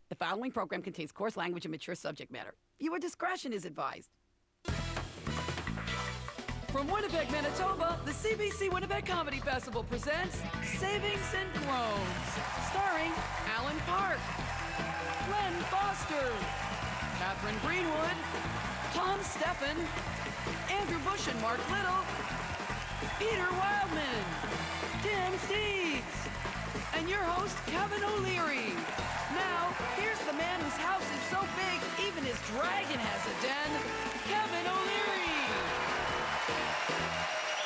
The following program contains coarse language and mature subject matter. Viewer discretion is advised. From Winnipeg, Manitoba, the CBC Winnipeg Comedy Festival presents Savings and Groans, starring Alan Park, Glenn Foster, Catherine Greenwood, Tom Steffen, Andrew Bush and Mark Little, Peter Wildman, Tim Steeves, and your host, Kevin O'Leary. Now, here's the man whose house is so big, even his dragon has a den, Kevin O'Leary.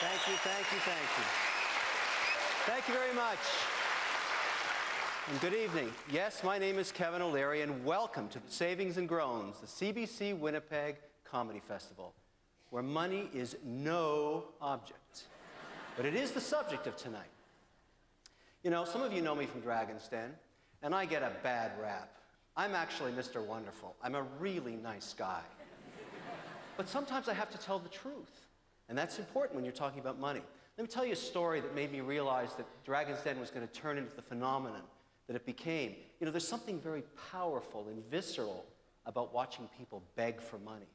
Thank you, thank you, thank you. Thank you very much. And good evening. Yes, my name is Kevin O'Leary, and welcome to Savings and Groans, the CBC Winnipeg Comedy Festival, where money is no object. But it is the subject of tonight. You know, some of you know me from Dragon's Den, and I get a bad rap. I'm actually Mr. Wonderful. I'm a really nice guy. But sometimes I have to tell the truth. And that's important when you're talking about money. Let me tell you a story that made me realize that Dragon's Den was going to turn into the phenomenon that it became. You know, there's something very powerful and visceral about watching people beg for money.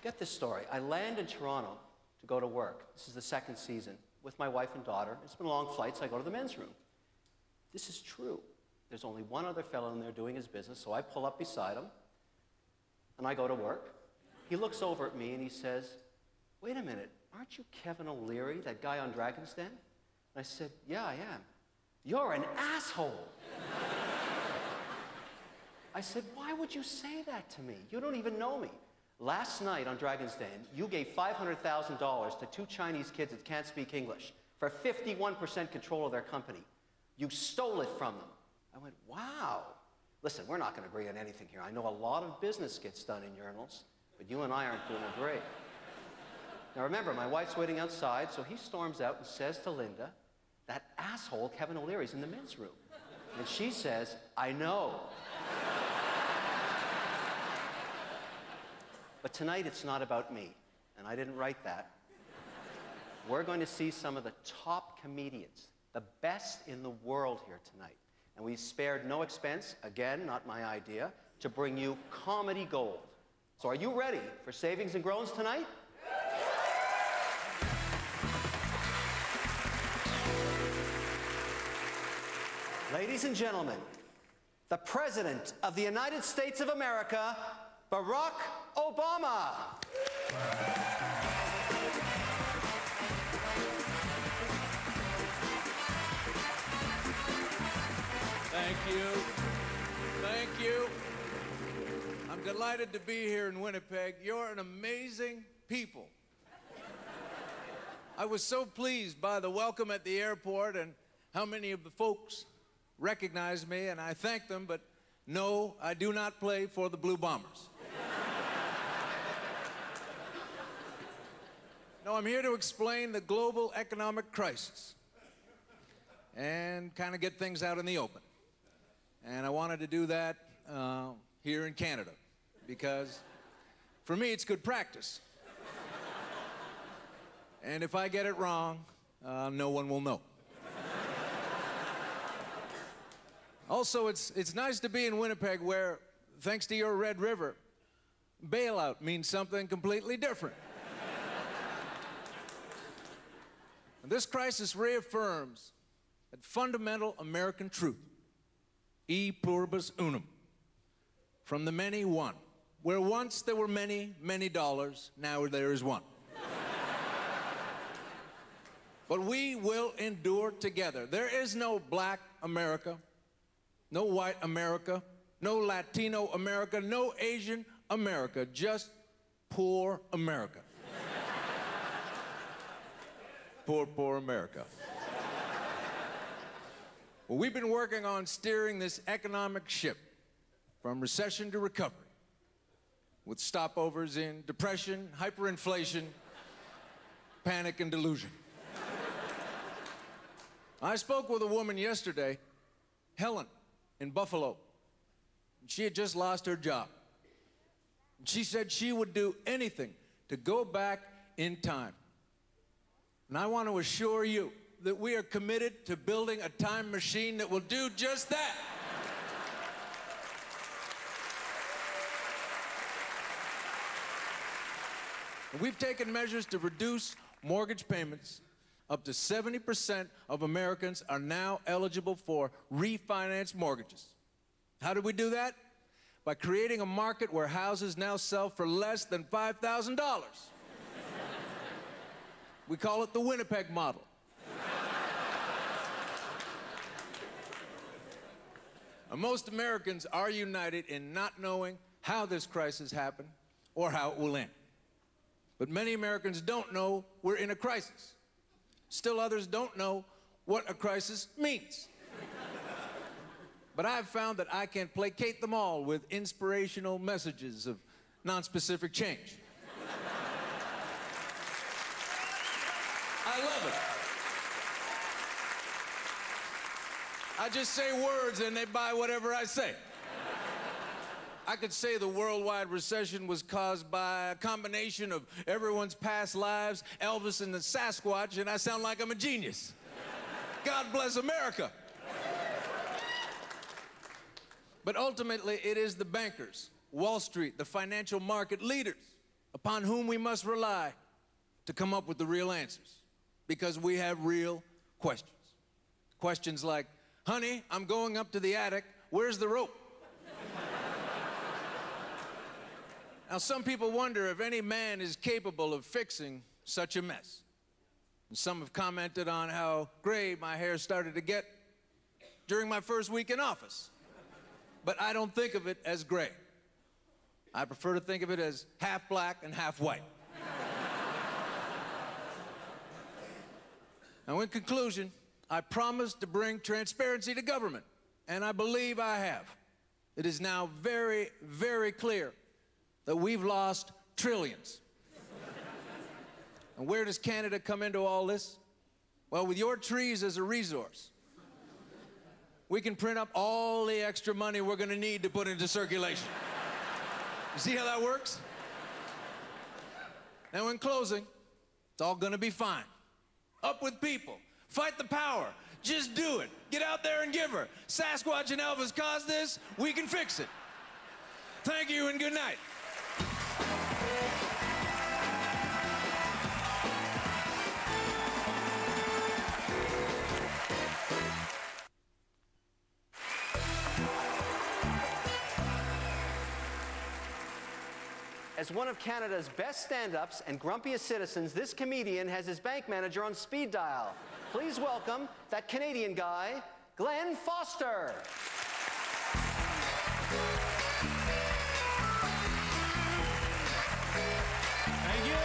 Get this story. I land in Toronto to go to work. This is the second season with my wife and daughter. It's been a long flight, so I go to the men's room. This is true. There's only one other fellow in there doing his business, so I pull up beside him, and I go to work. He looks over at me and he says, "Wait a minute, aren't you Kevin O'Leary, that guy on Dragon's Den?" And I said, "Yeah, I am." "You're an asshole." I said, "Why would you say that to me? You don't even know me. Last night on Dragon's Den, you gave $500,000 to two Chinese kids that can't speak English for 51% control of their company. You stole it from them." I went, "Wow." Listen, we're not going to agree on anything here. I know a lot of business gets done in urinals, but you and I aren't going to agree. Now remember, my wife's waiting outside, so he storms out and says to Linda, "That asshole Kevin O'Leary's in the men's room." And she says, "I know." But tonight it's not about me, and I didn't write that. We're going to see some of the top comedians, the best in the world here tonight. And we spared no expense, again, not my idea, to bring you comedy gold. So are you ready for Savings and Groans tonight? Ladies and gentlemen, the President of the United States of America, Barack Obama. Thank you. Thank you. I'm delighted to be here in Winnipeg. You're an amazing people. I was so pleased by the welcome at the airport and how many of the folks recognized me, and I thank them, but no, I do not play for the Blue Bombers. No, I'm here to explain the global economic crisis and kind of get things out in the open. And I wanted to do that here in Canada, because for me, it's good practice. And if I get it wrong, no one will know. Also, it's nice to be in Winnipeg where, thanks to your Red River, bailout means something completely different. And this crisis reaffirms that fundamental American truth, e pluribus unum, from the many one. Where once there were many, many dollars, now there is one. But we will endure together. There is no black America, no white America, no Latino America, no Asian America, just poor America. Poor, poor America. Well, we've been working on steering this economic ship from recession to recovery, with stopovers in depression, hyperinflation, panic, and delusion. I spoke with a woman yesterday, Helen, in Buffalo. She had just lost her job. She said she would do anything to go back in time. And I want to assure you that we are committed to building a time machine that will do just that. And we've taken measures to reduce mortgage payments. Up to 70% of Americans are now eligible for refinance mortgages. How did we do that? By creating a market where houses now sell for less than $5,000. We call it the Winnipeg model. And most Americans are united in not knowing how this crisis happened or how it will end. But many Americans don't know we're in a crisis. Still others don't know what a crisis means. But I've found that I can placate them all with inspirational messages of nonspecific change. I love it. I just say words and they buy whatever I say. I could say the worldwide recession was caused by a combination of everyone's past lives, Elvis and the Sasquatch, and I sound like I'm a genius. God bless America. But ultimately, it is the bankers, Wall Street, the financial market leaders, upon whom we must rely to come up with the real answers, because we have real questions. Questions like, honey, I'm going up to the attic, where's the rope? Now, some people wonder if any man is capable of fixing such a mess. And some have commented on how gray my hair started to get during my first week in office. But I don't think of it as gray. I prefer to think of it as half black and half white. Now, in conclusion, I promised to bring transparency to government, and I believe I have. It is now very, very clear that we've lost trillions. And where does Canada come into all this? Well, with your trees as a resource, we can print up all the extra money we're gonna need to put into circulation. You see how that works? Now, in closing, it's all gonna be fine. Up with people, fight the power, just do it. Get out there and give her. Sasquatch and Elvis caused this, we can fix it. Thank you and good night. As one of Canada's best stand-ups and grumpiest citizens, this comedian has his bank manager on speed dial. Please welcome that Canadian guy, Glenn Foster. Thank you.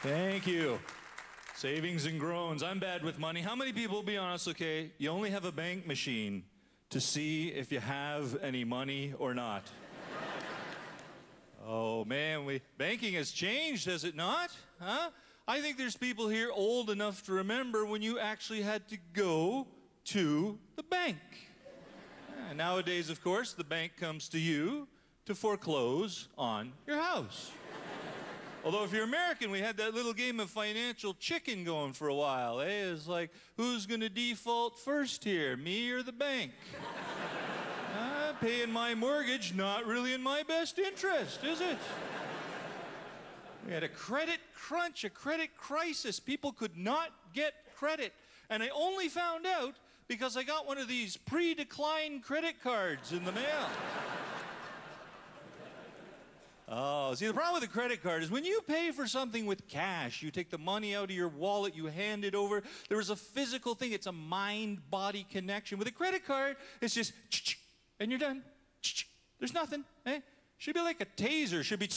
Thank you. Savings and groans. I'm bad with money. How many people, be honest, okay, you only have a bank machine to see if you have any money or not? Oh, man, banking has changed, has it not? Huh? I think there's people here old enough to remember when you actually had to go to the bank. Nowadays, of course, the bank comes to you to foreclose on your house. Although if you're American, we had that little game of financial chicken going for a while, eh? It's like, who's gonna default first here, me or the bank? Paying my mortgage, not really in my best interest, is it? We had a credit crunch, a credit crisis. People could not get credit. And I only found out because I got one of these pre-declined credit cards in the mail. Oh, see, the problem with a credit card is when you pay for something with cash, you take the money out of your wallet, you hand it over. There is a physical thing. It's a mind-body connection. With a credit card, it's just, and you're done. There's nothing, eh? Should be like a taser. Should be,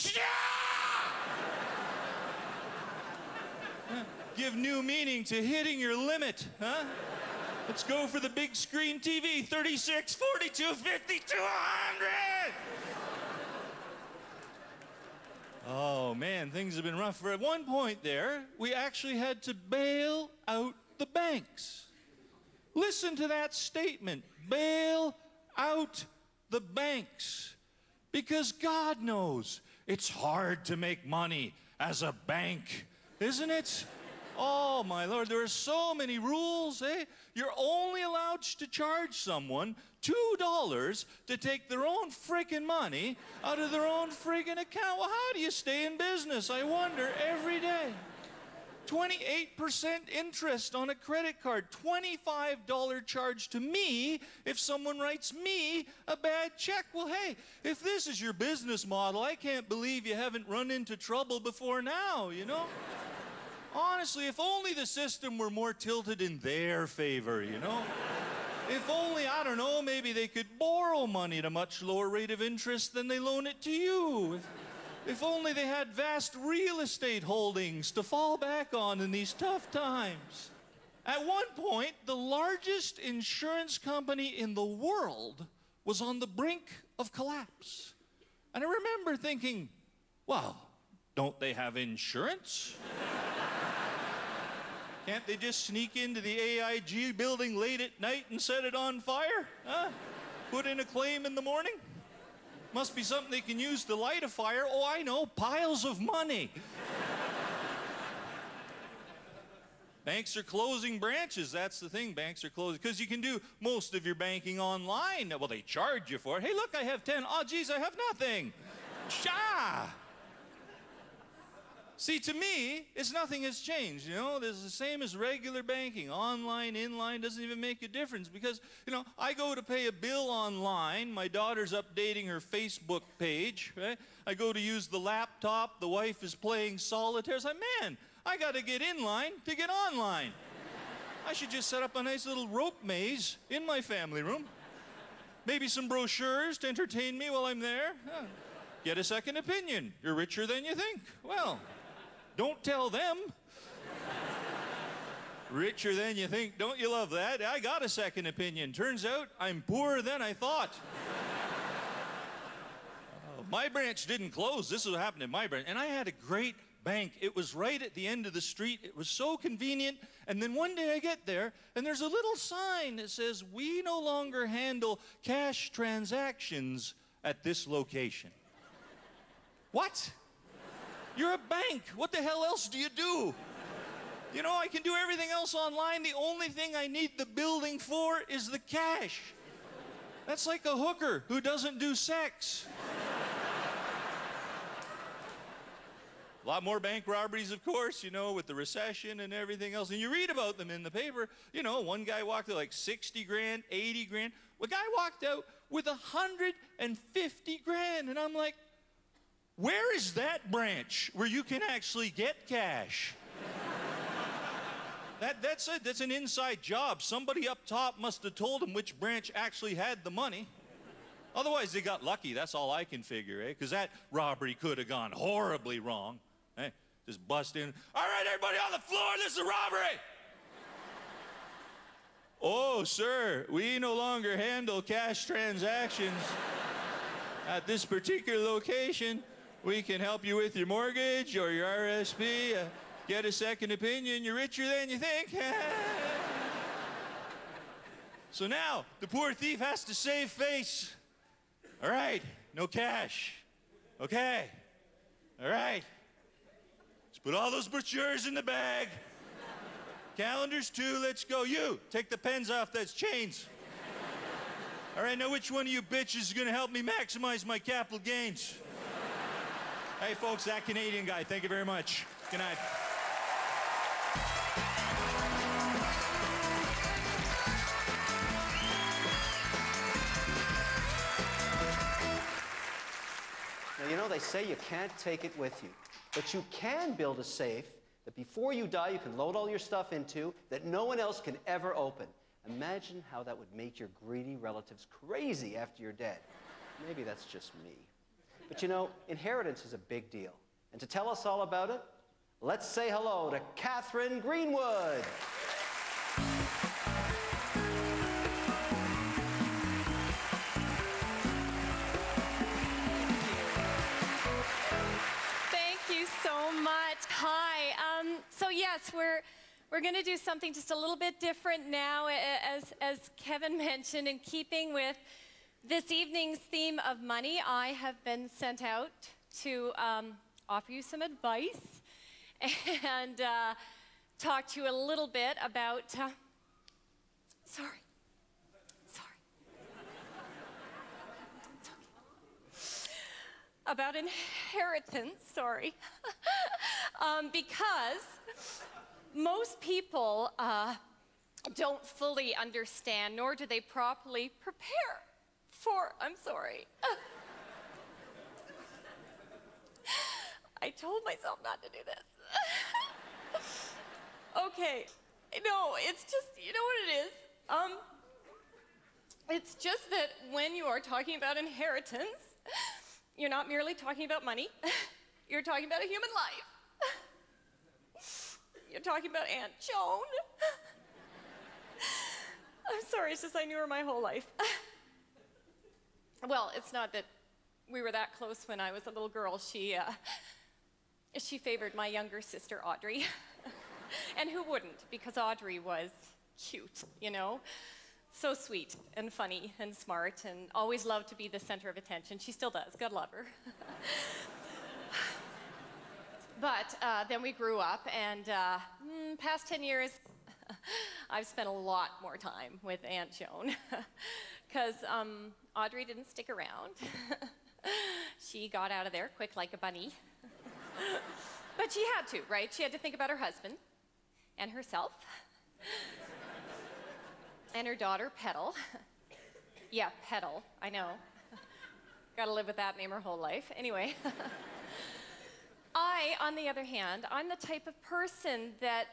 give new meaning to hitting your limit, huh? Let's go for the big screen TV, 36, 42, 50, 200! Oh, man, things have been rough. At one point there, we actually had to bail out the banks. Listen to that statement, bail out the banks. Because God knows it's hard to make money as a bank, isn't it? Oh, my Lord, there are so many rules, eh? You're only allowed to charge someone $2 to take their own friggin' money out of their own friggin' account. Well, how do you stay in business? I wonder every day. 28% interest on a credit card. $25 charge to me if someone writes me a bad check. Well, hey, if this is your business model, I can't believe you haven't run into trouble before now, you know? Honestly, if only the system were more tilted in their favor, you know? If only, I don't know, maybe they could borrow money at a much lower rate of interest than they loan it to you. If only they had vast real estate holdings to fall back on in these tough times. At one point, the largest insurance company in the world was on the brink of collapse. And I remember thinking, well, don't they have insurance? Can't they just sneak into the AIG building late at night and set it on fire? Huh? Put in a claim in the morning? Must be something they can use to light a fire. Oh, I know, piles of money. Banks are closing branches. That's the thing, banks are closing. Because you can do most of your banking online. Well, they charge you for it. Hey, look, I have 10. Oh, geez, I have nothing. Sha! See, to me, nothing has changed, you know? It's the same as regular banking. Online, inline, doesn't even make a difference because, you know, I go to pay a bill online. My daughter's updating her Facebook page, right? I go to use the laptop. The wife is playing solitaire. It's like, man, I got to get in line to get online. I should just set up a nice little rope maze in my family room. Maybe some brochures to entertain me while I'm there. Get a second opinion. You're richer than you think. Well, don't tell them. Richer than you think. Don't you love that? I got a second opinion. Turns out I'm poorer than I thought. My branch didn't close. This is what happened in my branch. And I had a great bank. It was right at the end of the street. It was so convenient. And then one day I get there, and there's a little sign that says, "We no longer handle cash transactions at this location." What? You're a bank. What the hell else do you do? You know, I can do everything else online. The only thing I need the building for is the cash. That's like a hooker who doesn't do sex. A lot more bank robberies, of course, you know, with the recession and everything else. And you read about them in the paper. You know, one guy walked out like 60 grand, 80 grand. A guy walked out with 150 grand. And I'm like, where is that branch where you can actually get cash? That's it. That's an inside job. Somebody up top must have told them which branch actually had the money. Otherwise, they got lucky. That's all I can figure, eh? Because that robbery could have gone horribly wrong. Eh? Just bust in. All right, everybody on the floor, this is a robbery. Oh, sir, we no longer handle cash transactions at this particular location. We can help you with your mortgage or your RSP. Get a second opinion. You're richer than you think. So now, the poor thief has to save face. All right, no cash. Okay. All right. Let's put all those brochures in the bag. Calendars too, let's go. You, take the pens off those chains. All right, now which one of you bitches is gonna help me maximize my capital gains? Hey folks, that Canadian guy, thank you very much. Good night. Now, you know, they say you can't take it with you, but you can build a safe that before you die, you can load all your stuff into that no one else can ever open. Imagine how that would make your greedy relatives crazy after you're dead. Maybe that's just me. But you know, inheritance is a big deal. And to tell us all about it, let's say hello to Catherine Greenwood. Thank you so much. Hi. So yes, we're going to do something just a little bit different now, as Kevin mentioned, in keeping with this evening's theme of money. I have been sent out to offer you some advice and talk to you a little bit about, sorry. It's okay. About inheritance, sorry. Because most people don't fully understand, nor do they properly prepare for, I'm sorry. I told myself not to do this. Okay, no, it's just, you know what it is? It's just that when you are talking about inheritance, you're not merely talking about money, you're talking about a human life. You're talking about Aunt Joan. I'm sorry, it's just I knew her my whole life. Well, it's not that we were that close when I was a little girl. She favored my younger sister, Audrey. And who wouldn't? Because Audrey was cute, you know? So sweet and funny and smart and always loved to be the center of attention. She still does. God love her. But then we grew up, and past 10 years, I've spent a lot more time with Aunt Joan. Because Audrey didn't stick around. She got out of there quick like a bunny. But she had to, right? She had to think about her husband and herself and her daughter, Petal. Yeah, Petal, I know. Gotta live with that name her whole life. Anyway. I, on the other hand, I'm the type of person that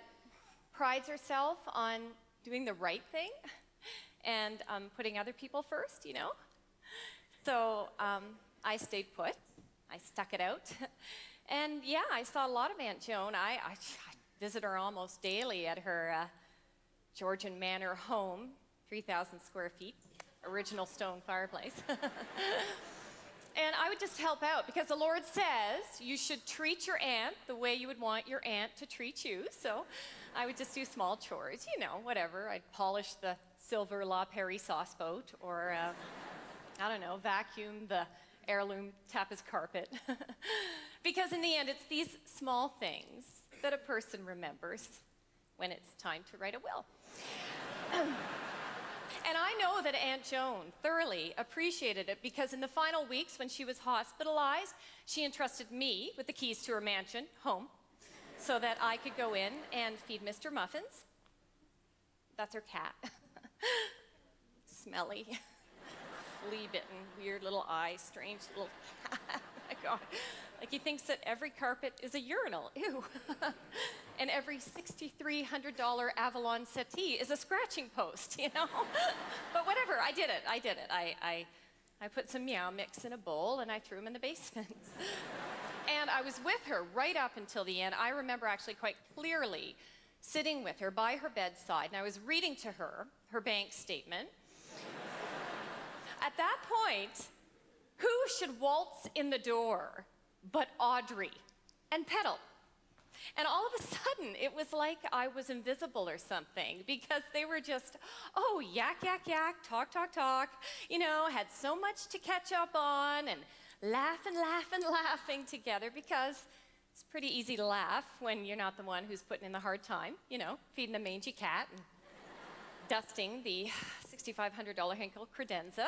prides herself on doing the right thing and putting other people first, you know? So I stayed put. I stuck it out. And yeah, I saw a lot of Aunt Joan. I visit her almost daily at her Georgian Manor home, 3,000 square feet, original stone fireplace. And I would just help out because the Lord says you should treat your aunt the way you would want your aunt to treat you. So I would just do small chores, you know, whatever. I'd polish the silver La Perry sauce boat or, I don't know, vacuum the heirloom tapas carpet. Because in the end, it's these small things that a person remembers when it's time to write a will. And I know that Aunt Joan thoroughly appreciated it because in the final weeks when she was hospitalized, she entrusted me with the keys to her mansion, home, so that I could go in and feed Mr. Muffins. That's her cat. Smelly, flea-bitten, weird little eyes, strange little cat. Oh my God. Like he thinks that every carpet is a urinal. Ew. And every $6,300 Avalon settee is a scratching post, you know? But whatever, I did it. I put some meow mix in a bowl and I threw them in the basement. And I was with her right up until the end. I remember actually quite clearly sitting with her by her bedside and I was reading to her her bank statement. At that point, who should waltz in the door but Audrey and Petal? And all of a sudden, it was like I was invisible or something because they were just, oh, yak, yak, yak, talk, talk, talk, you know, had so much to catch up on and laughing together because it's pretty easy to laugh when you're not the one who's putting in the hard time, you know, feeding a mangy cat and dusting the $6,500 Henkel credenza.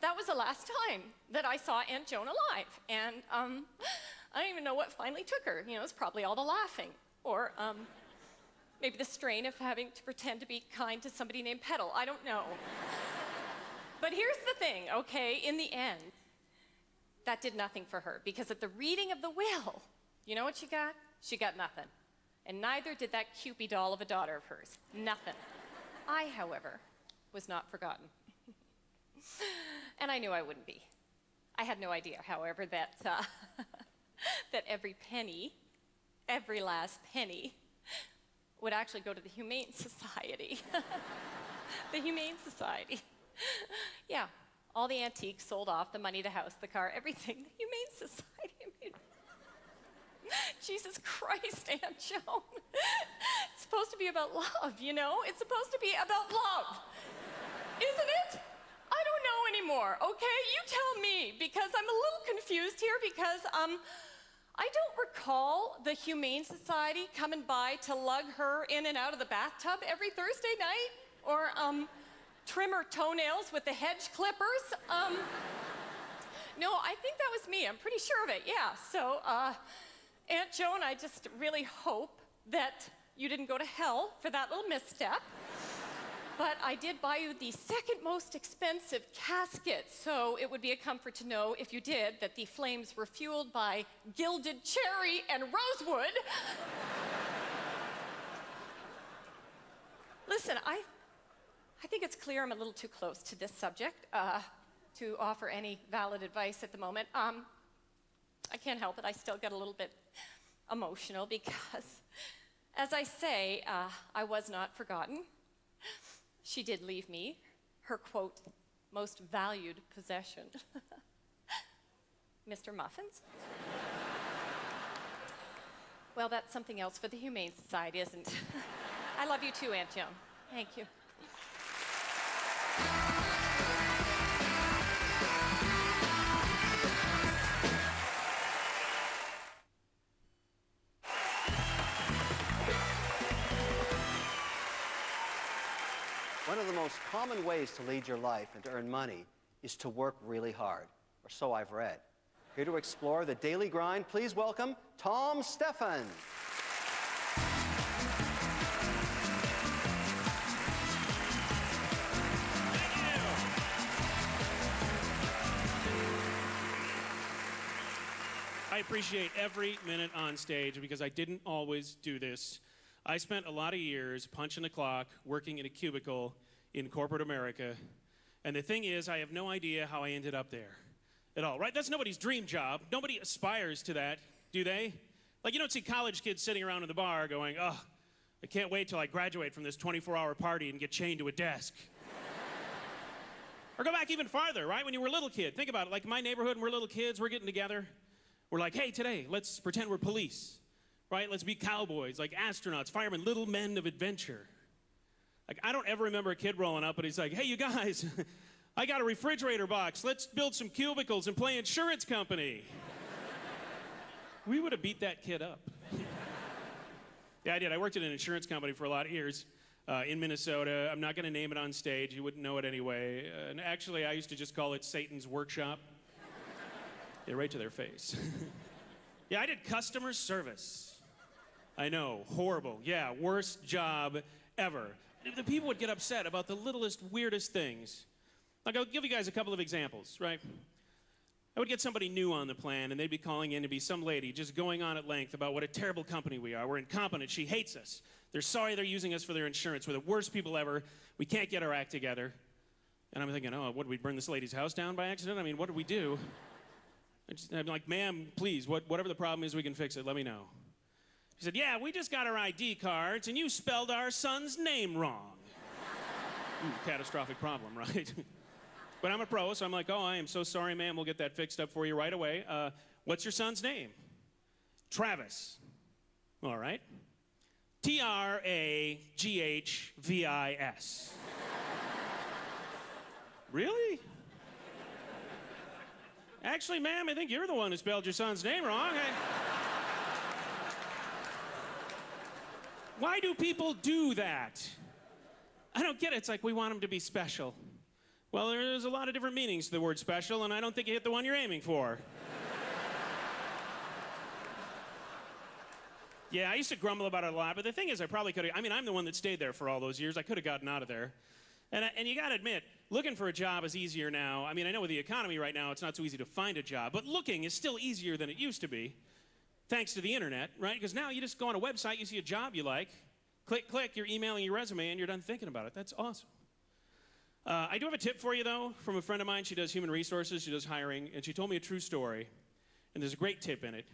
That was the last time that I saw Aunt Joan alive. And I don't even know what finally took her. You know, it's probably all the laughing. Or maybe the strain of having to pretend to be kind to somebody named Petal. I don't know. But here's the thing, okay? In the end, that did nothing for her. Because at the reading of the will, you know what she got? She got nothing. And neither did that Cupid doll of a daughter of hers. Nothing. I, however, was not forgotten. And I knew I wouldn't be. I had no idea, however, that, that every penny, every last penny, would actually go to the Humane Society. The Humane Society. Yeah, all the antiques sold off, the money, the house, the car, everything. The Humane Society. I mean, Jesus Christ, Aunt Joan. It's supposed to be about love, you know? It's supposed to be about love. Isn't it? I don't know anymore, okay? You tell me, because I'm a little confused here because I don't recall the Humane Society coming by to lug her in and out of the bathtub every Thursday night, or trim her toenails with the hedge clippers. No, I think that was me. I'm pretty sure of it, yeah. So, Aunt Joan, I just really hope that you didn't go to hell for that little misstep. But I did buy you the second most expensive casket, so it would be a comfort to know, if you did, that the flames were fueled by gilded cherry and rosewood. Listen, I think it's clear I'm a little too close to this subject to offer any valid advice at the moment. I can't help it. I still get a little bit emotional because, as I say, I was not forgotten. She did leave me her, quote, most valued possession. Mr. Muffins? Well, that's something else for the Humane Society, isn't it? I love you too, Aunt Joan. Thank you. One of the most common ways to lead your life and to earn money is to work really hard, or so I've read. Here to explore the daily grind, please welcome Tom Stephan. I appreciate every minute on stage because I didn't always do this. I spent a lot of years punching the clock, working in a cubicle in corporate America. And the thing is, I have no idea how I ended up there at all, right? That's nobody's dream job. Nobody aspires to that, do they? Like, you don't see college kids sitting around in the bar going, oh, I can't wait till I graduate from this 24-hour party and get chained to a desk. Or go back even farther, right? When you were a little kid. Think about it. Like in my neighborhood, when we're little kids, we're getting together. We're like, hey, today, let's pretend we're police, right? Let's be cowboys, like astronauts, firemen, little men of adventure. Like, I don't ever remember a kid rolling up and he's like, hey, you guys, I got a refrigerator box. Let's build some cubicles and play insurance company. We would have beat that kid up. Yeah, I did. I worked at an insurance company for a lot of years in Minnesota. I'm not going to name it on stage. You wouldn't know it anyway. And actually, I used to just call it Satan's Workshop. Yeah, right to their face. Yeah, I did customer service. I know, horrible. Yeah, worst job ever. The people would get upset about the littlest, weirdest things. Like, I'll give you guys a couple of examples, right? I would get somebody new on the plan, and they'd be calling in to be some lady just going on at length about what a terrible company we are. We're incompetent. She hates us. They're sorry they're using us for their insurance. We're the worst people ever. We can't get our act together. And I'm thinking, oh, what, did we burn this lady's house down by accident? I mean, what did we do? I'm like, ma'am, please, whatever the problem is, we can fix it. Let me know. She said, yeah, we just got our ID cards, and you spelled our son's name wrong. Ooh, catastrophic problem, right? But I'm a pro, so I'm like, oh, I am so sorry, ma'am. We'll get that fixed up for you right away. What's your son's name? Travis. All right. Traghvis. Really? Actually, ma'am, I think you're the one who spelled your son's name wrong. Why do people do that? I don't get it. It's like we want them to be special. Well, there's a lot of different meanings to the word special, and I don't think you hit the one you're aiming for. Yeah, I used to grumble about it a lot, but the thing is, I probably could have, I mean, I'm the one that stayed there for all those years. I could have gotten out of there. And you gotta admit, looking for a job is easier now. I mean, I know with the economy right now, it's not so easy to find a job, but looking is still easier than it used to be, thanks to the internet, right? Because now you just go on a website, you see a job you like, click, click, you're emailing your resume, and you're done thinking about it. That's awesome. I do have a tip for you, though, from a friend of mine. She does human resources, she does hiring, and she told me a true story, and there's a great tip in it,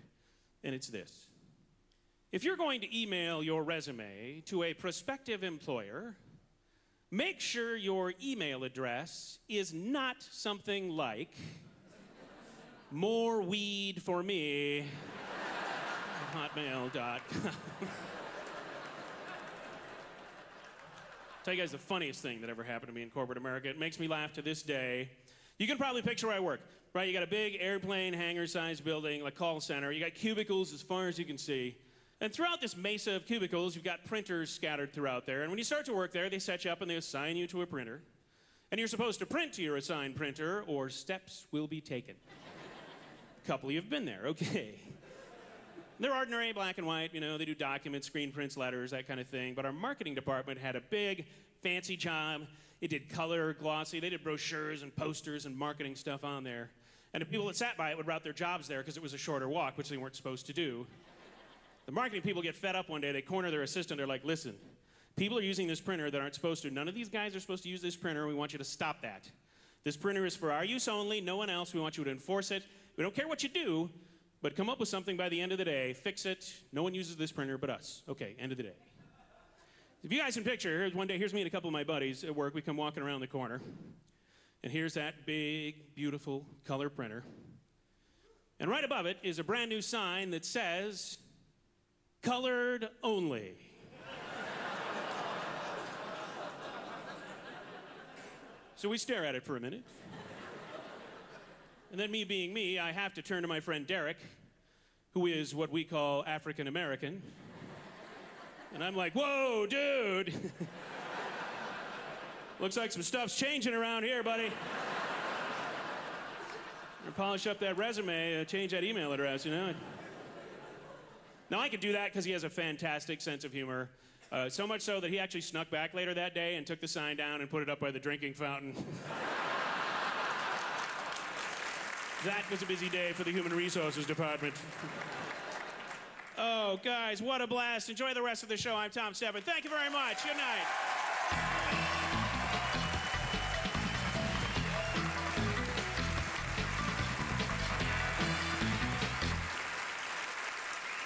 and it's this. If you're going to email your resume to a prospective employer, make sure your email address is not something like more weed for me hotmail.com. Tell you guys the funniest thing that ever happened to me in corporate America. It makes me laugh to this day. You can probably picture where I work. right? You got a big airplane hangar-sized building, like call center. You got cubicles as far as you can see. And throughout this mesa of cubicles, you've got printers scattered throughout there. And when you start to work there, they set you up and they assign you to a printer. And you're supposed to print to your assigned printer, or steps will be taken. A couple of you have been there, okay. They're ordinary, black and white, you know, they do documents, screen prints, letters, that kind of thing. But our marketing department had a big, fancy job. It did color, glossy, they did brochures and posters and marketing stuff on there. And the people that sat by it would route their jobs there because it was a shorter walk, which they weren't supposed to do. The marketing people get fed up one day, they corner their assistant, they're like, listen, people are using this printer that aren't supposed to. None of these guys are supposed to use this printer, we want you to stop that. This printer is for our use only, no one else, we want you to enforce it. We don't care what you do, but come up with something by the end of the day, fix it, no one uses this printer but us. Okay, end of the day. If you guys can picture, one day, here's me and a couple of my buddies at work, we come walking around the corner, and here's that big, beautiful color printer. And right above it is a brand new sign that says, colored only. So we stare at it for a minute. And then me being me, I have to turn to my friend Derek, who is what we call African American. And I'm like, whoa, dude. Looks like some stuff's changing around here, buddy. Or polish up that resume, change that email address, you know? Now, I could do that because he has a fantastic sense of humor. So much so that he actually snuck back later that day and took the sign down and put it up by the drinking fountain. That was a busy day for the Human Resources Department. Oh, guys, what a blast. Enjoy the rest of the show. I'm Tom Seven. Thank you very much. Good night.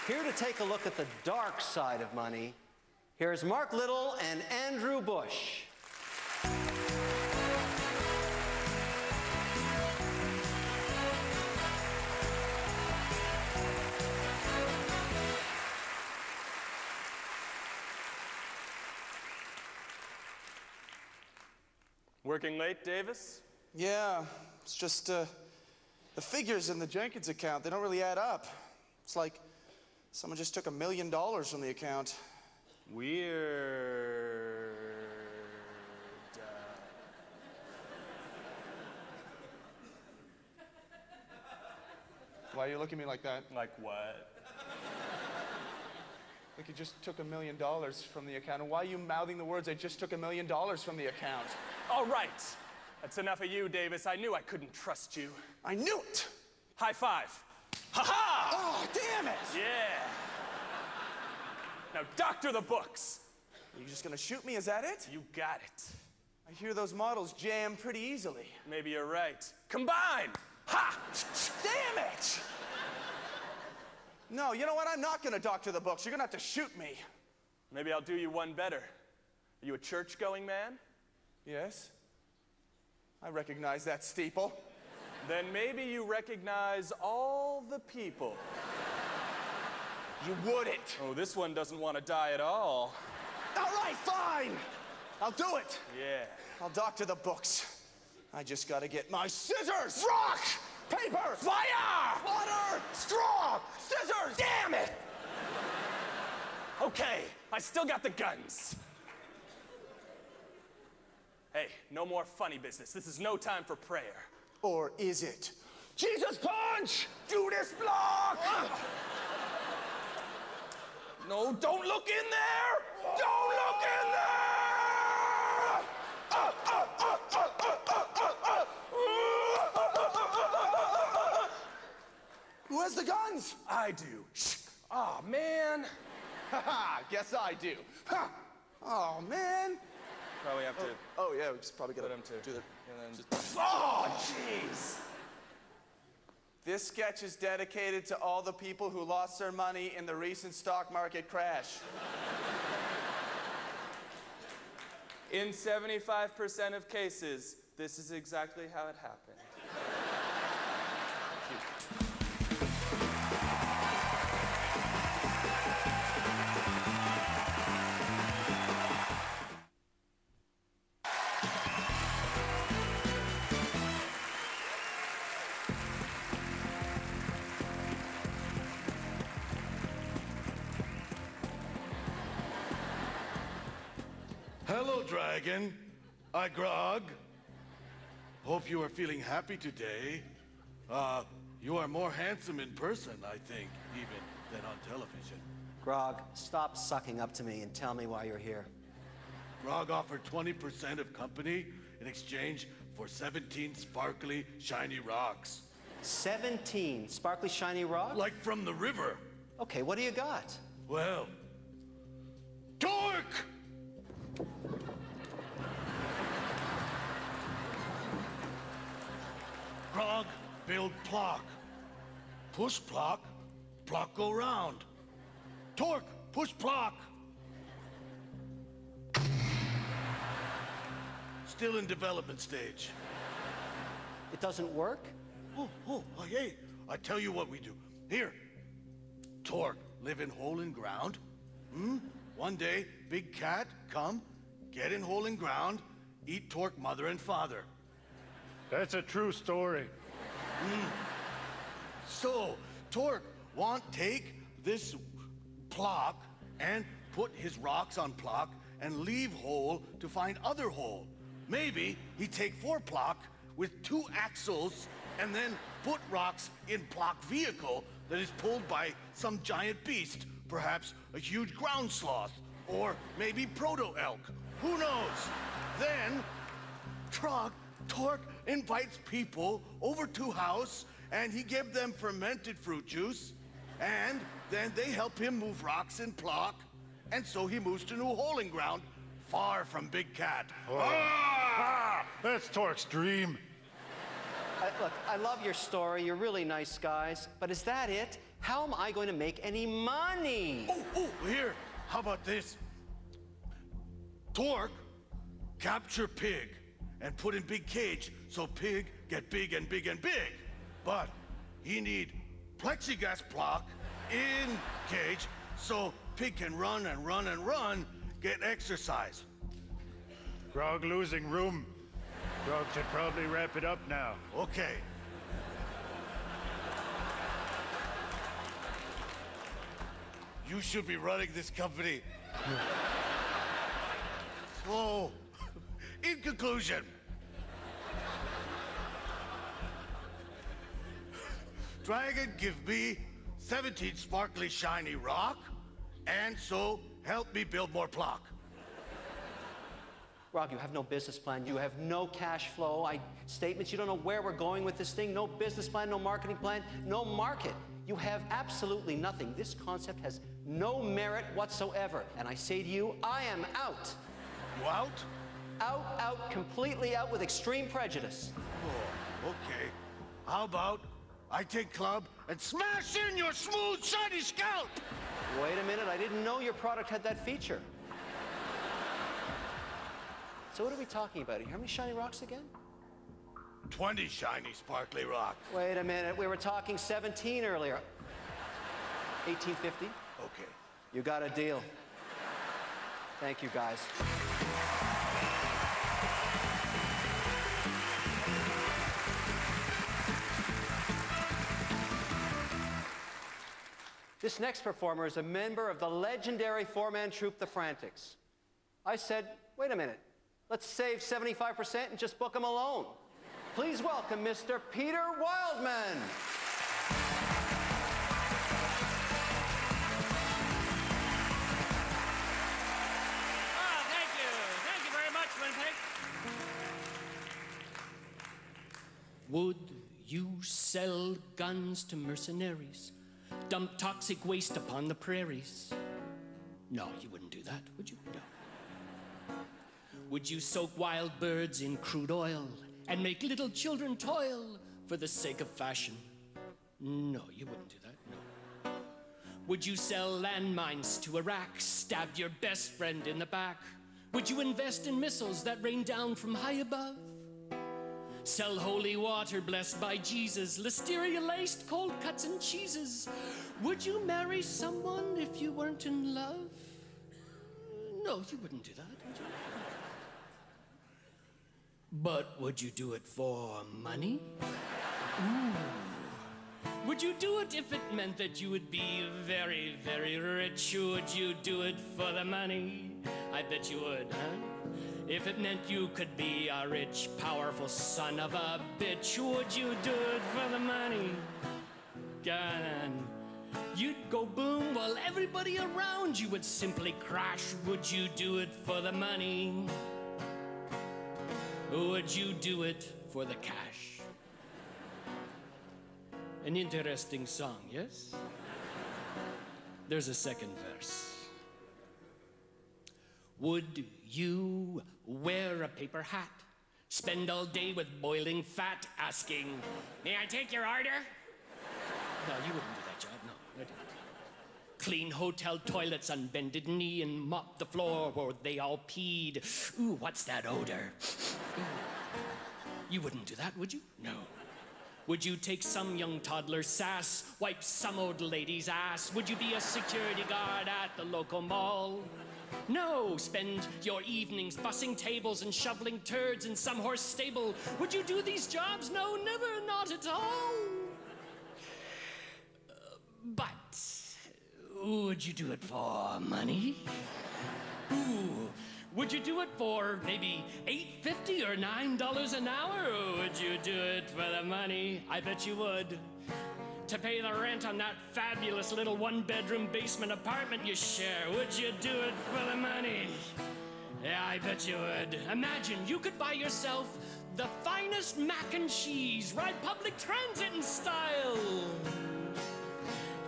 Here to take a look at the dark side of money, here's Mark Little and Andrew Bush. Working late, Davis? Yeah, it's just the figures in the Jenkins account, they don't really add up. It's like someone just took $1 million from the account. Weird. Why are you looking at me like that? Like what? Like you just took $1 million from the account. And why are you mouthing the words, I just took $1 million from the account? All right. That's enough of you, Davis. I knew I couldn't trust you. I knew it! High five. Ha-ha! Oh, damn it! Yeah. Now doctor the books. Are you just gonna shoot me, is that it? You got it. I hear those models jam pretty easily. Maybe you're right. Combine! Ha! Damn it! No, you know what? I'm not gonna doctor the books. You're gonna have to shoot me. Maybe I'll do you one better. Are you a church-going man? Yes. I recognize that steeple. Then maybe you recognize all the people. You wouldn't. Oh, this one doesn't want to die at all. All right, fine. I'll do it. Yeah. I'll doctor the books. I just gotta get my scissors. Rock! Paper! Fire! Water! Straw! Scissors! Damn it! Okay, I still got the guns. Hey, no more funny business. This is no time for prayer. Or is it? Jesus punch! Judas block! No, don't look in there! Don't look in there! Who has the guns? I do. Shh. Oh, man. Haha, guess I do. Ha! Oh, man. Probably have to Oh, yeah, we just probably gotta put him to. do the... And then just... Oh, jeez. This sketch is dedicated to all the people who lost their money in the recent stock market crash. In 75% of cases, this is exactly how it happened. Dragon. I Grog. Hope you are feeling happy today. You are more handsome in person, I think, even than on television. Grog, stop sucking up to me and tell me why you're here. Grog offered 20% of company in exchange for 17 sparkly, shiny rocks. 17 sparkly, shiny rocks? Like from the river. Okay, what do you got? Well, torque! Grog, build Plock. Push Plock, Plock go round. Torque, push Plock. Still in development stage. It doesn't work? Hey, I tell you what we do. Here, Torque, live in hole in ground. One day, big cat, come, get in hole in ground, eat Torque mother and father. That's a true story. So, Torque want take this Plock and put his rocks on Plock and leave hole to find other hole. Maybe he take 4 Plock with 2 axles and then put rocks in Plock vehicle that is pulled by some giant beast, perhaps a huge ground sloth, or maybe proto-elk. Who knows? Then, Torque invites people over to house, and he give them fermented fruit juice, and then they help him move rocks in Plock, and so he moves to new hole in ground, far from Big Cat. That's Torque's dream. Look, I love your story. You're really nice guys. But is that it? How am I going to make any money? Here, how about this? Torque, capture Pig and put in big cage so Pig get big and big and big. But he need plexiglass Plock in cage so Pig can run and run and run, get exercise. Grog losing room. Grog should probably wrap it up now. Okay. You should be running this company. So, in conclusion, Dragon give me 17 sparkly shiny rock, and so help me build more Plock. Grog, you have no business plan. You have no cash flow. Statements, you don't know where we're going with this thing. No business plan, no marketing plan, no market. You have absolutely nothing. This concept has no merit whatsoever. And I say to you, I am out. You out? Out, completely out with extreme prejudice. Oh, okay. How about I take club and smash in your smooth, shiny scalp? Wait a minute, I didn't know your product had that feature. So what are we talking about here? How many shiny rocks again? 20 shiny, sparkly rocks. Wait a minute, we were talking 17 earlier. 1850? Okay. You got a deal. Thank you, guys. This next performer is a member of the legendary 4-man troupe, the Frantics. I said, wait a minute, let's save 75% and just book him alone. Please welcome Mr. Peter Wildman. Thank you. Thank you very much, Winnipeg. Would you sell guns to mercenaries? Dump toxic waste upon the prairies? No, you wouldn't do that, would you? No. Would you soak wild birds in crude oil and make little children toil for the sake of fashion? No, you wouldn't do that, no. Would you sell landmines to Iraq, stab your best friend in the back? Would you invest in missiles that rain down from high above? Sell holy water blessed by Jesus, listeria-laced cold cuts and cheeses. Would you marry someone if you weren't in love? No, you wouldn't do that, would you? But would you do it for money? Ooh. Would you do it if it meant that you would be very, very rich? Would you do it for the money? I bet you would, huh? If it meant you could be a rich, powerful son of a bitch, would you do it for the money? You'd go boom while everybody around you would simply crash. Would you do it for the money? Would you do it for the cash? An interesting song, yes? There's a second verse. Would you wear a paper hat, spend all day with boiling fat, asking, "May I take your order?" No, you wouldn't do that job, no. I didn't. Clean hotel toilets on bended knee and mop the floor where they all peed. Ooh, what's that odor? Ooh. You wouldn't do that, would you? No. Would you take some young toddler's sass, wipe some old lady's ass? Would you be a security guard at the local mall? No, spend your evenings bussing tables and shoveling turds in some horse stable. Would you do these jobs? No, never, not at all. But would you do it for money? Ooh, would you do it for maybe $8.50 or $9 an hour? Or would you do it for the money? I bet you would. To pay the rent on that fabulous little one-bedroom basement apartment you share, would you do it for the money? Yeah, I bet you would. Imagine you could buy yourself the finest mac and cheese, ride public transit in style.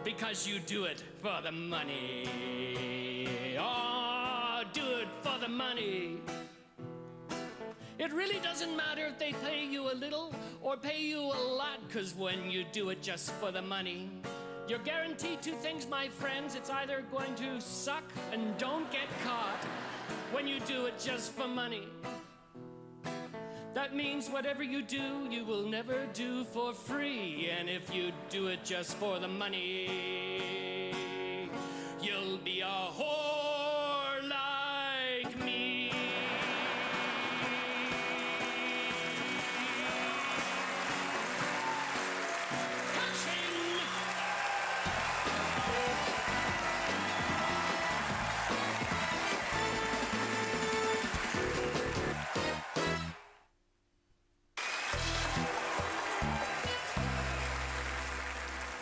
Because you do it for the money. Oh, do it for the money. It really doesn't matter if they pay you a little or pay you a lot, 'cause when you do it just for the money, you're guaranteed two things, my friends. It's either going to suck and don't get caught when you do it just for money. That means whatever you do, you will never do for free. And if you do it just for the money, you'll be a whore like me.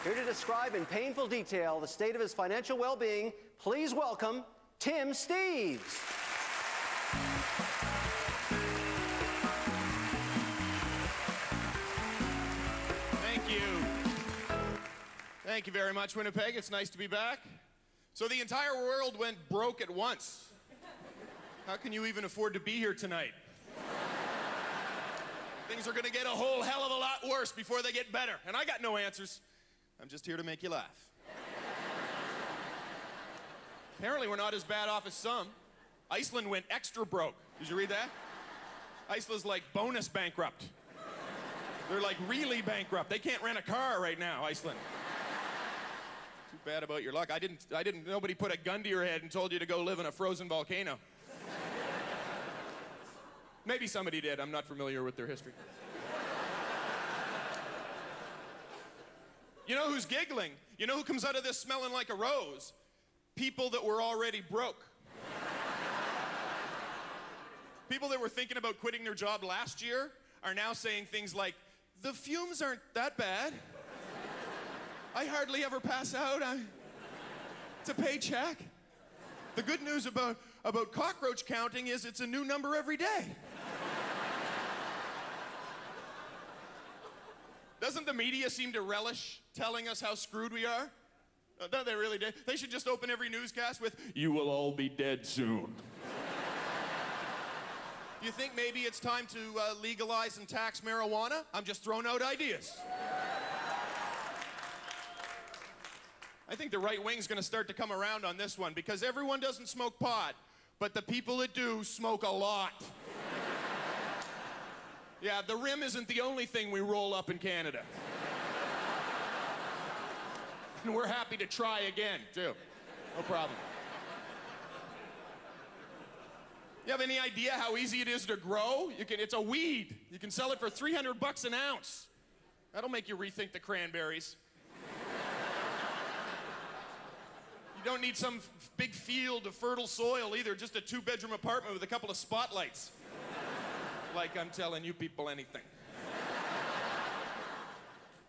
Here to describe in painful detail the state of his financial well-being, please welcome Tim Steeves. Thank you. Thank you very much, Winnipeg. It's nice to be back. So the entire world went broke at once. How can you even afford to be here tonight? Things are gonna get a whole hell of a lot worse before they get better, and I got no answers. I'm just here to make you laugh. Apparently we're not as bad off as some. Iceland went extra broke. Did you read that? Iceland's like bonus bankrupt. They're like really bankrupt. They can't rent a car right now, Iceland. Too bad about your luck. Nobody put a gun to your head and told you to go live in a frozen volcano. Maybe somebody did. I'm not familiar with their history. You know who's giggling? You know who comes out of this smelling like a rose? People that were already broke. People that were thinking about quitting their job last year are now saying things like, "The fumes aren't that bad. I hardly ever pass out. It's a paycheck. The good news about cockroach counting is it's a new number every day." Doesn't the media seem to relish telling us how screwed we are? No, they really do. They should just open every newscast with, "You will all be dead soon." Do you think maybe it's time to legalize and tax marijuana? I'm just throwing out ideas. I think the right wing's gonna start to come around on this one, because everyone doesn't smoke pot, but the people that do smoke a lot. Yeah, the rim isn't the only thing we roll up in Canada. And we're happy to try again, too. No problem. You have any idea how easy it is to grow? It's a weed. You can sell it for $300 an ounce. That'll make you rethink the cranberries. You don't need some big field of fertile soil either, just a 2-bedroom apartment with a couple of spotlights. Like I'm telling you people anything.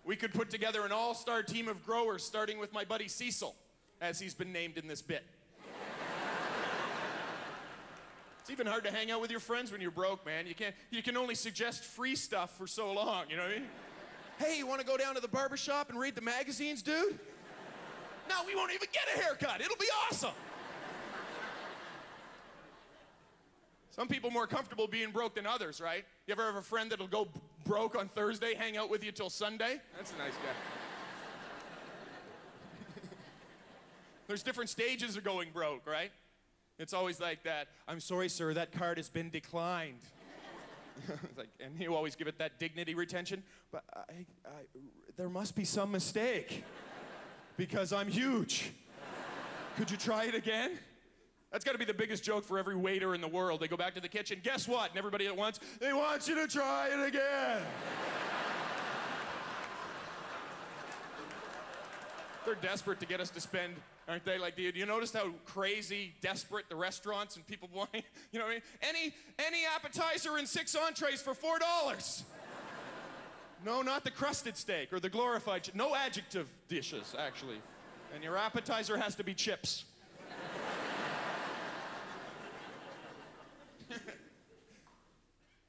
We could put together an all-star team of growers, starting with my buddy Cecil, as he's been named in this bit. It's even hard to hang out with your friends when you're broke, man. You can only suggest free stuff for so long, you know what I mean? Hey, you want to go down to the barber shop and read the magazines, dude? No, we won't even get a haircut. It'll be awesome. Some people more comfortable being broke than others, right? You ever have a friend that'll go broke on Thursday, hang out with you till Sunday? That's a nice guy. There's different stages of going broke, right? It's always like that. I'm sorry, sir, that card has been declined. Like, and you always give it that dignity retention. But there must be some mistake because I'm huge. Could you try it again? That's got to be the biggest joke for every waiter in the world. They go back to the kitchen. Guess what? And everybody at once, they want you to try it again. They're desperate to get us to spend, aren't they? Like, do you notice how crazy, desperate the restaurants and people want? You know what I mean? Any appetizer and 6 entrees for $4. No, not the crusted steak or the glorified. No adjective dishes, actually. And your appetizer has to be chips.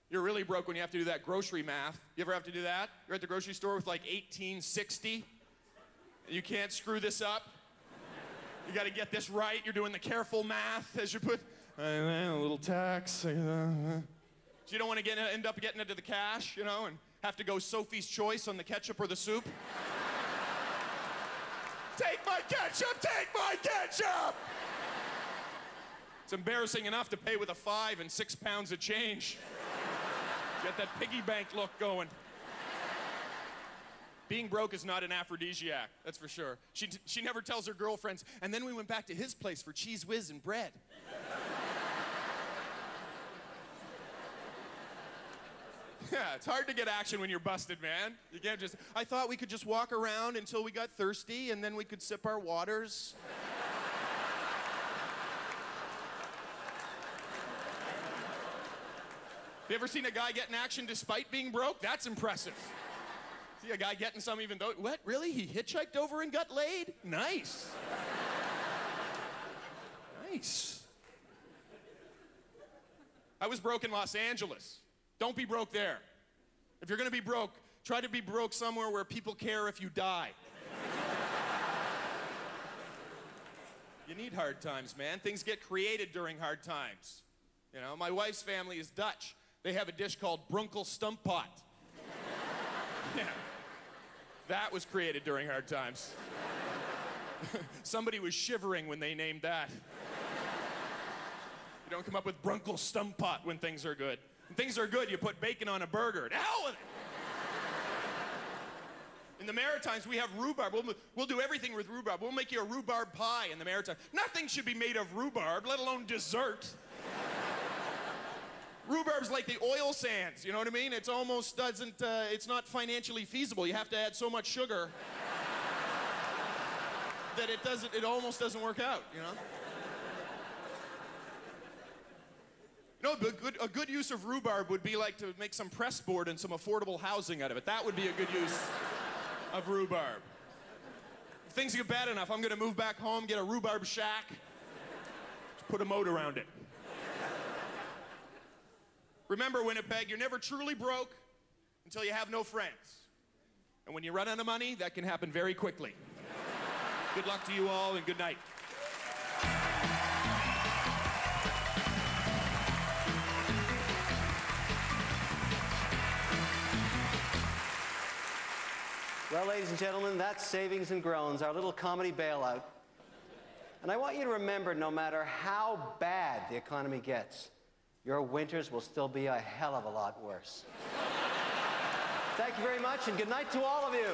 You're really broke when you have to do that grocery math. You ever have to do that? You're at the grocery store with like 1860. You can't screw this up. You got to get this right. You're doing the careful math as you put a little tax. So you don't want to end up getting into the cash, you know, and have to go Sophie's Choice on the ketchup or the soup. Take my ketchup! Take my ketchup! It's embarrassing enough to pay with a 5 and 6 pounds of change. Get that piggy bank look going. Being broke is not an aphrodisiac, that's for sure. She never tells her girlfriends, and then we went back to his place for cheese whiz and bread. Yeah, it's hard to get action when you're busted, man. You can't just, I thought we could just walk around until we got thirsty, and then we could sip our waters. Have you ever seen a guy get in action despite being broke? That's impressive. See a guy getting some even though, what, really? He hitchhiked over and got laid? Nice. Nice. I was broke in Los Angeles. Don't be broke there. If you're gonna be broke, try to be broke somewhere where people care if you die. You need hard times, man. Things get created during hard times. You know, my wife's family is Dutch. They have a dish called Brunkel Stumppot. Yeah. That was created during hard times. Somebody was shivering when they named that. You don't come up with Brunkel Stumppot when things are good. When things are good, you put bacon on a burger. To hell with it! In the Maritimes, we have rhubarb. We'll do everything with rhubarb. We'll make you a rhubarb pie in the Maritimes. Nothing should be made of rhubarb, let alone dessert. Rhubarb's like the oil sands, you know what I mean? It almost doesn't, it's not financially feasible. You have to add so much sugar that it almost doesn't work out, you know? You know, a good use of rhubarb would be like to make some press board and some affordable housing out of it. That would be a good use of rhubarb. If things get bad enough, I'm gonna move back home, get a rhubarb shack, just put a moat around it. Remember, Winnipeg, you're never truly broke until you have no friends. And when you run out of money, that can happen very quickly. Good luck to you all, and good night. Well, ladies and gentlemen, that's Savings and Groans, our little comedy bailout. And I want you to remember, no matter how bad the economy gets, your winters will still be a hell of a lot worse. Thank you very much, and good night to all of you.